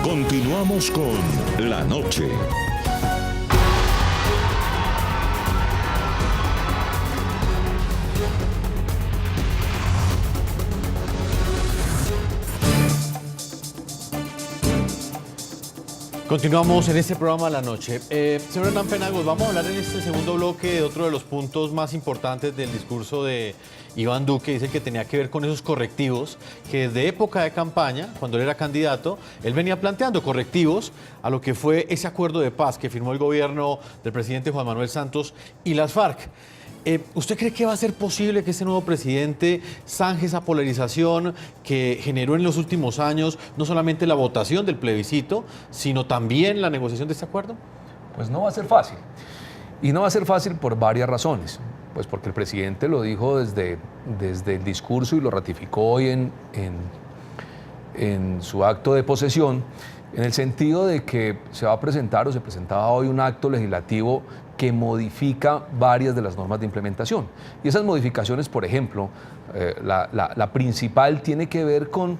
Continuamos con La Noche. Continuamos en este programa La Noche. Señor Hernán Penagos, vamos a hablar en este segundo bloque de otro de los puntos más importantes del discurso de Iván Duque. Dice que tenía que ver con esos correctivos que desde época de campaña, cuando él era candidato, él venía planteando correctivos a lo que fue ese acuerdo de paz que firmó el gobierno del presidente Juan Manuel Santos y las FARC. ¿Usted cree que va a ser posible que este nuevo presidente zanje esa polarización que generó en los últimos años no solamente la votación del plebiscito, sino también la negociación de este acuerdo? Pues no va a ser fácil. Y no va a ser fácil por varias razones. Pues porque el presidente lo dijo desde el discurso y lo ratificó hoy en su acto de posesión, en el sentido de que se va a presentar o se presentaba hoy un acto legislativo que modifica varias de las normas de implementación. Y esas modificaciones, por ejemplo, la principal tiene que ver con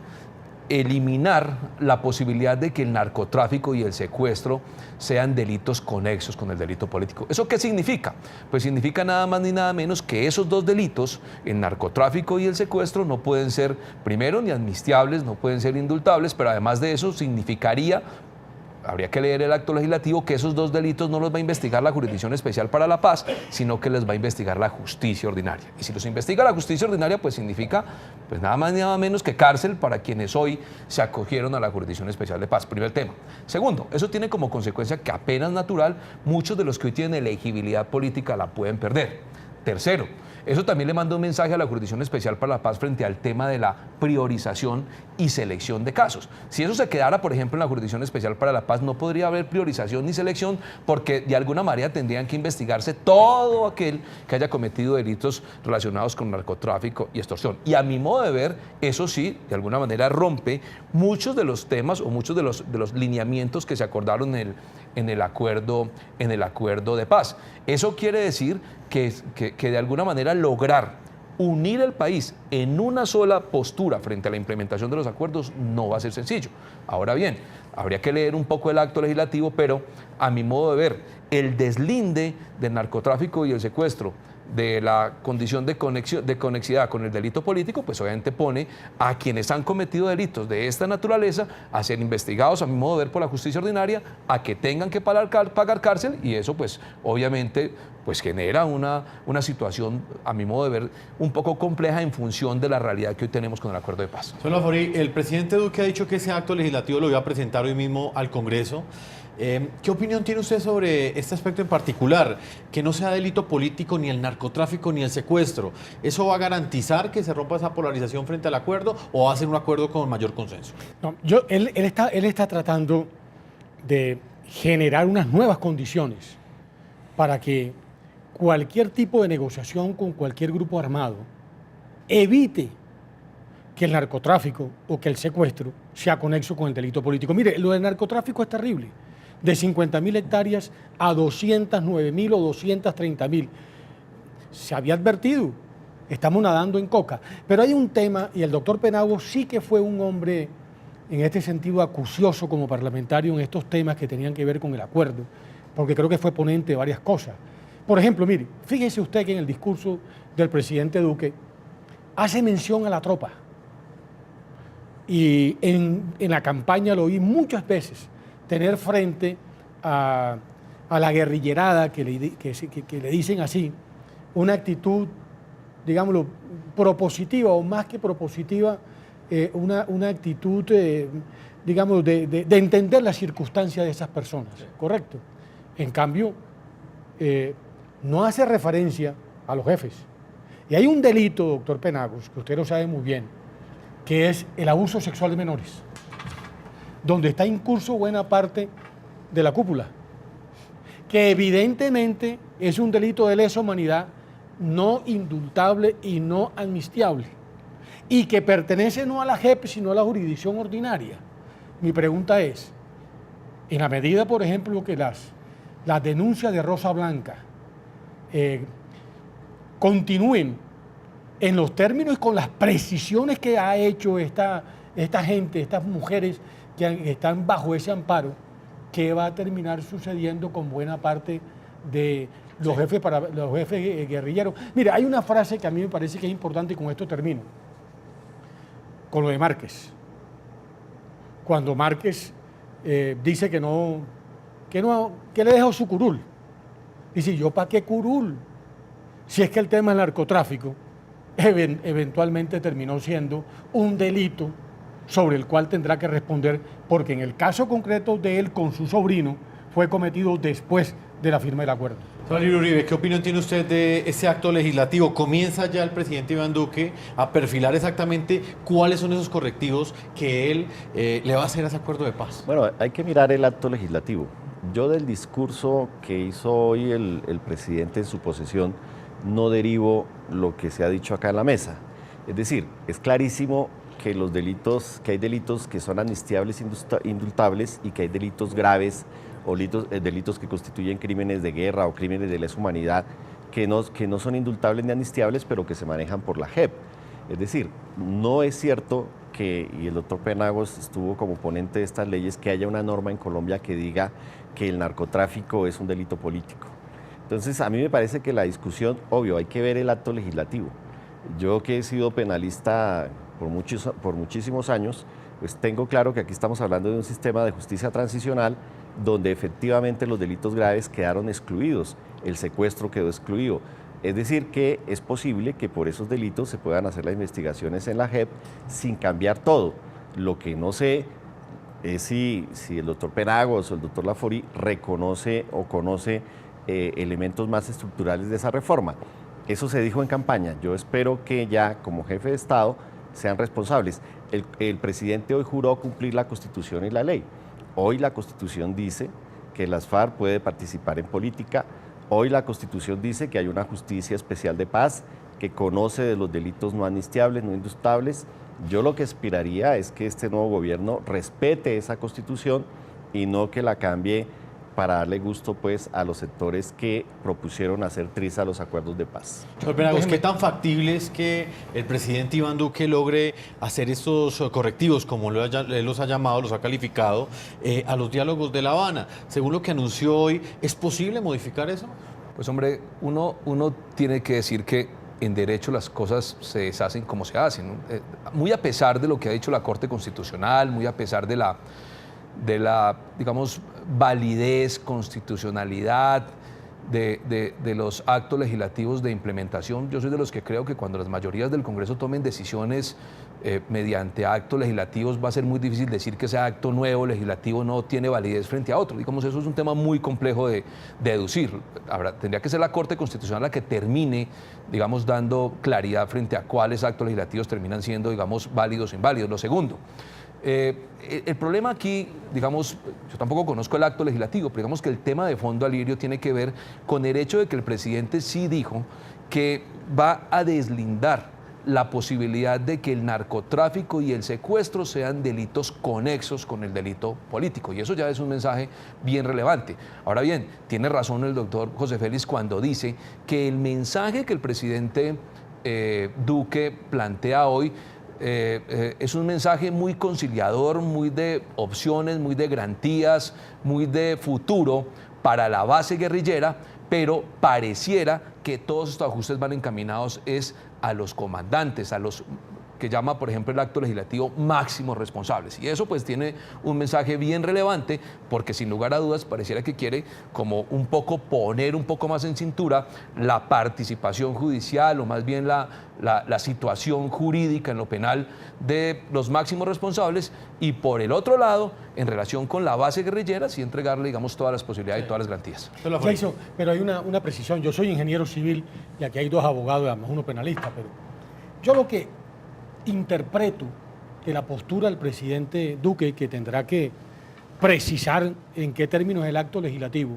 eliminar la posibilidad de que el narcotráfico y el secuestro sean delitos conexos con el delito político. ¿Eso qué significa? Pues significa nada más ni nada menos que esos dos delitos, el narcotráfico y el secuestro, no pueden ser, primero, ni amnistiables, no pueden ser indultables, pero además de eso significaría, habría que leer el acto legislativo, que esos dos delitos no los va a investigar la Jurisdicción Especial para la Paz, sino que les va a investigar la justicia ordinaria. Y si los investiga la justicia ordinaria, pues significa pues nada más ni nada menos que cárcel para quienes hoy se acogieron a la Jurisdicción Especial de Paz. Primer tema. Segundo, eso tiene como consecuencia que apenas natural, muchos de los que hoy tienen elegibilidad política la pueden perder. Tercero, eso también le manda un mensaje a la Jurisdicción Especial para la Paz frente al tema de la priorización y selección de casos. Si eso se quedara, por ejemplo, en la Jurisdicción Especial para la Paz, no podría haber priorización ni selección porque de alguna manera tendrían que investigarse todo aquel que haya cometido delitos relacionados con narcotráfico y extorsión. Y a mi modo de ver, eso sí, de alguna manera rompe muchos de los temas o muchos de los lineamientos que se acordaron en el acuerdo de paz. Eso quiere decir que de alguna manera lograr unir el país en una sola postura frente a la implementación de los acuerdos no va a ser sencillo. Ahora bien, habría que leer un poco el acto legislativo, pero a mi modo de ver, el deslinde del narcotráfico y el secuestro de la condición de conexidad con el delito político, pues obviamente pone a quienes han cometido delitos de esta naturaleza a ser investigados, a mi modo de ver, por la justicia ordinaria, a que tengan que pagar cárcel, y eso pues obviamente pues genera una situación, a mi modo de ver, un poco compleja en función de la realidad que hoy tenemos con el acuerdo de paz. Señor Laforí, el presidente Duque ha dicho que ese acto legislativo lo iba a presentar hoy mismo al Congreso. ¿Qué opinión tiene usted sobre este aspecto en particular? Que no sea delito político ni el narcotráfico ni el secuestro. ¿Eso va a garantizar que se rompa esa polarización frente al acuerdo o va a ser un acuerdo con mayor consenso? No, él está tratando de generar unas nuevas condiciones para que cualquier tipo de negociación con cualquier grupo armado evite que el narcotráfico o que el secuestro sea conexo con el delito político. Mire, lo del narcotráfico es terrible. De 50.000 hectáreas a 209.000 o 230.000. Se había advertido, estamos nadando en coca. Pero hay un tema, y el doctor Penagos sí que fue un hombre, en este sentido, acucioso como parlamentario en estos temas que tenían que ver con el acuerdo, porque creo que fue ponente de varias cosas. Por ejemplo, mire, fíjese usted que en el discurso del presidente Duque hace mención a la tropa. Y en la campaña lo oí muchas veces tener frente a la guerrillerada, que le dicen así, una actitud, digámoslo, propositiva o más que propositiva, una actitud, digamos, de entender las circunstancias de esas personas, ¿correcto? En cambio, no hace referencia a los jefes. Y hay un delito, doctor Penagos, que usted lo sabe muy bien, que es el abuso sexual de menores, donde está incurso buena parte de la cúpula, que evidentemente es un delito de lesa humanidad no indultable y no amnistiable, y que pertenece no a la JEP, sino a la jurisdicción ordinaria. Mi pregunta es, en la medida, por ejemplo, que las denuncias de Rosa Blanca continúen en los términos y con las precisiones que ha hecho esta gente, estas mujeres que están bajo ese amparo, ¿qué va a terminar sucediendo con buena parte de los jefes guerrilleros? Mira, hay una frase que a mí me parece que es importante y con esto termino. Con lo de Márquez. Cuando Márquez dice que le dejó su curul. Dice, ¿yo para qué curul? Si es que el tema del narcotráfico eventualmente terminó siendo un delito sobre el cual tendrá que responder, porque en el caso concreto de él con su sobrino fue cometido después de la firma del acuerdo. Señor Uribe, ¿qué opinión tiene usted de ese acto legislativo? ¿Comienza ya el presidente Iván Duque a perfilar exactamente cuáles son esos correctivos que él le va a hacer a ese acuerdo de paz? Bueno, hay que mirar el acto legislativo. Yo del discurso que hizo hoy el presidente en su posesión no derivo lo que se ha dicho acá en la mesa. Es decir, es clarísimo que hay delitos que son amnistiables, indultables, y que hay delitos graves o delitos que constituyen crímenes de guerra o crímenes de lesa humanidad que no son indultables ni amnistiables, pero que se manejan por la JEP. Es decir, no es cierto que, y el doctor Penagos estuvo como ponente de estas leyes, que haya una norma en Colombia que diga que el narcotráfico es un delito político. Entonces, a mí me parece que la discusión, obvio, hay que ver el acto legislativo. Yo que he sido penalista por muchísimos años, pues tengo claro que aquí estamos hablando de un sistema de justicia transicional donde efectivamente los delitos graves quedaron excluidos, el secuestro quedó excluido. Es decir, que es posible que por esos delitos se puedan hacer las investigaciones en la JEP sin cambiar todo. Lo que no sé es si el doctor Penagos o el doctor Laforí reconoce o conoce elementos más estructurales de esa reforma. Eso se dijo en campaña. Yo espero que ya como jefe de Estado sean responsables. El presidente hoy juró cumplir la Constitución y la ley. Hoy la Constitución dice que las FARC puede participar en política. Hoy la Constitución dice que hay una justicia especial de paz que conoce de los delitos no amnistiables, no indultables. Yo lo que aspiraría es que este nuevo gobierno respete esa Constitución y no que la cambie para darle gusto pues a los sectores que propusieron hacer triza a los acuerdos de paz. Señor Penagos, ¿qué tan factible es que el presidente Iván Duque logre hacer estos correctivos, como él los ha llamado, los ha calificado, a los diálogos de La Habana? Según lo que anunció hoy, ¿es posible modificar eso? Pues hombre, uno tiene que decir que en derecho las cosas se deshacen como se hacen, ¿no? Muy a pesar de lo que ha dicho la Corte Constitucional, muy a pesar de la digamos, validez, constitucionalidad de los actos legislativos de implementación. Yo soy de los que creo que cuando las mayorías del Congreso tomen decisiones mediante actos legislativos va a ser muy difícil decir que ese acto nuevo legislativo no tiene validez frente a otro. Digamos, eso es un tema muy complejo de deducir. Ahora, tendría que ser la Corte Constitucional la que termine, digamos, dando claridad frente a cuáles actos legislativos terminan siendo, digamos, válidos o inválidos. Lo segundo, el problema aquí, digamos, yo tampoco conozco el acto legislativo, pero digamos que el tema de fondo, Alirio, tiene que ver con el hecho de que el presidente sí dijo que va a deslindar la posibilidad de que el narcotráfico y el secuestro sean delitos conexos con el delito político, y eso ya es un mensaje bien relevante. Ahora bien, tiene razón el doctor José Félix cuando dice que el mensaje que el presidente Duque plantea hoy es un mensaje muy conciliador, muy de opciones, muy de garantías, muy de futuro para la base guerrillera, pero pareciera que todos estos ajustes van encaminados a los comandantes, a los que llama, por ejemplo, el acto legislativo máximos responsables. Y eso pues tiene un mensaje bien relevante, porque sin lugar a dudas pareciera que quiere como un poco poner un poco más en cintura la participación judicial, o más bien la situación jurídica en lo penal de los máximos responsables, y por el otro lado, en relación con la base guerrillera, sí entregarle, digamos, todas las posibilidades y todas las garantías. Jason, pero hay una precisión. Yo soy ingeniero civil y aquí hay dos abogados, además uno penalista, pero yo lo que interpreto que la postura del presidente Duque, que tendrá que precisar en qué términos es el acto legislativo,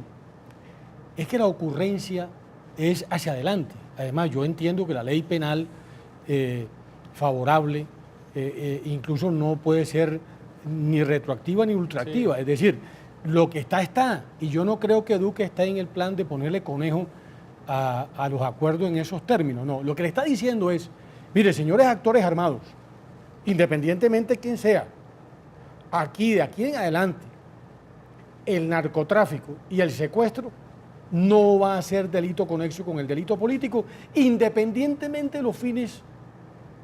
es que la ocurrencia es hacia adelante. Además, yo entiendo que la ley penal favorable incluso no puede ser ni retroactiva ni ultraactiva. Sí. Es decir, lo que está. Y yo no creo que Duque esté en el plan de ponerle conejo a los acuerdos en esos términos. No, lo que le está diciendo es: mire, señores actores armados, independientemente de quién sea, aquí, de aquí en adelante, el narcotráfico y el secuestro no va a ser delito conexo con el delito político, independientemente de los fines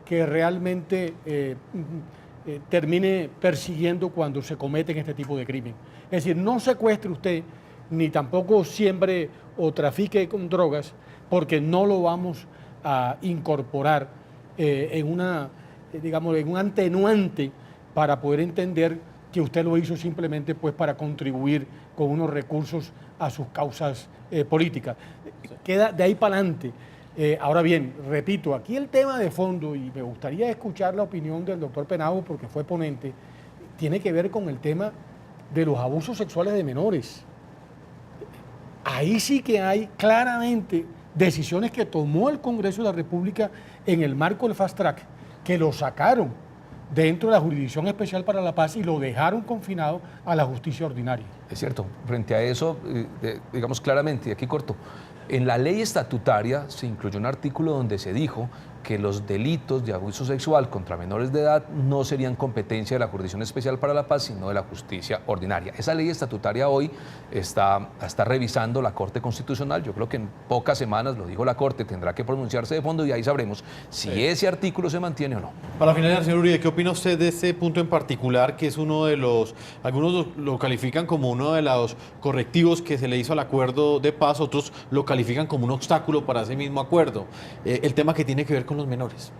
que realmente termine persiguiendo cuando se cometen este tipo de crimen. Es decir, no secuestre usted, ni tampoco siembre o trafique con drogas, porque no lo vamos a incorporar en una, digamos, en un atenuante para poder entender que usted lo hizo simplemente pues para contribuir con unos recursos a sus causas políticas. Queda de ahí para adelante. Ahora bien, repito, aquí el tema de fondo, y me gustaría escuchar la opinión del doctor Penagos porque fue ponente, tiene que ver con el tema de los abusos sexuales de menores. Ahí sí que hay claramente decisiones que tomó el Congreso de la República en el marco del Fast Track, que lo sacaron dentro de la Jurisdicción Especial para la Paz y lo dejaron confinado a la justicia ordinaria. Es cierto, frente a eso, digamos claramente, y aquí corto, en la ley estatutaria se incluyó un artículo donde se dijo que los delitos de abuso sexual contra menores de edad no serían competencia de la Jurisdicción Especial para la Paz, sino de la justicia ordinaria. Esa ley estatutaria hoy está revisando la Corte Constitucional. Yo creo que en pocas semanas, lo dijo la Corte, tendrá que pronunciarse de fondo y ahí sabremos si ese artículo se mantiene o no. Para finalizar, señor Uribe, ¿qué opina usted de ese punto en particular, que es uno de los, algunos lo califican como uno de los correctivos que se le hizo al acuerdo de paz, otros lo califican como un obstáculo para ese mismo acuerdo? El tema que tiene que ver con los menores.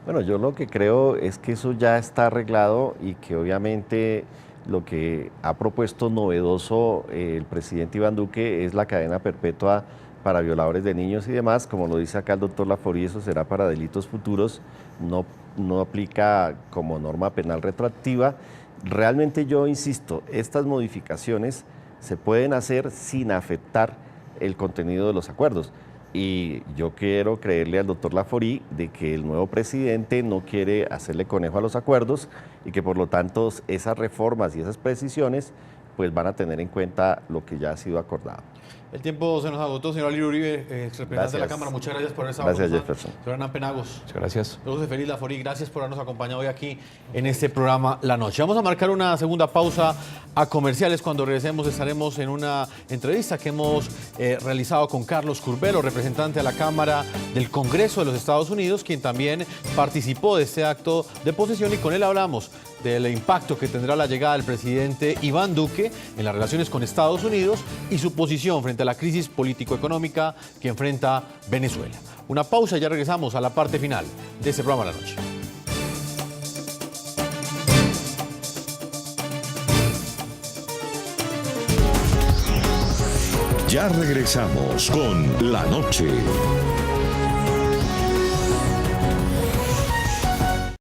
Bueno, yo lo que creo es que eso ya está arreglado y que obviamente lo que ha propuesto novedoso el presidente Iván Duque es la cadena perpetua para violadores de niños y demás. Como lo dice acá el doctor Laforí, eso será para delitos futuros, no aplica como norma penal retroactiva. Realmente yo insisto, estas modificaciones se pueden hacer sin afectar el contenido de los acuerdos. Y yo quiero creerle al doctor Laforí de que el nuevo presidente no quiere hacerle conejo a los acuerdos y que por lo tanto esas reformas y esas precisiones pues van a tener en cuenta lo que ya ha sido acordado. El tiempo se nos agotó, señor Alirio Uribe, representante de la Cámara. Muchas gracias por esa Gracias, Jefferson. Señor Hernán Penagos. Muchas gracias. José Félix Laforí, gracias por habernos acompañado hoy aquí en este programa La Noche. Vamos a marcar una segunda pausa a comerciales. Cuando regresemos estaremos en una entrevista que hemos realizado con Carlos Curbelo, representante de la Cámara del Congreso de los Estados Unidos, quien también participó de este acto de posesión, y con él hablamos del impacto que tendrá la llegada del presidente Iván Duque en las relaciones con Estados Unidos y su posición frente a la crisis político-económica que enfrenta Venezuela. Una pausa y ya regresamos a la parte final de este programa La Noche. Ya regresamos con La Noche.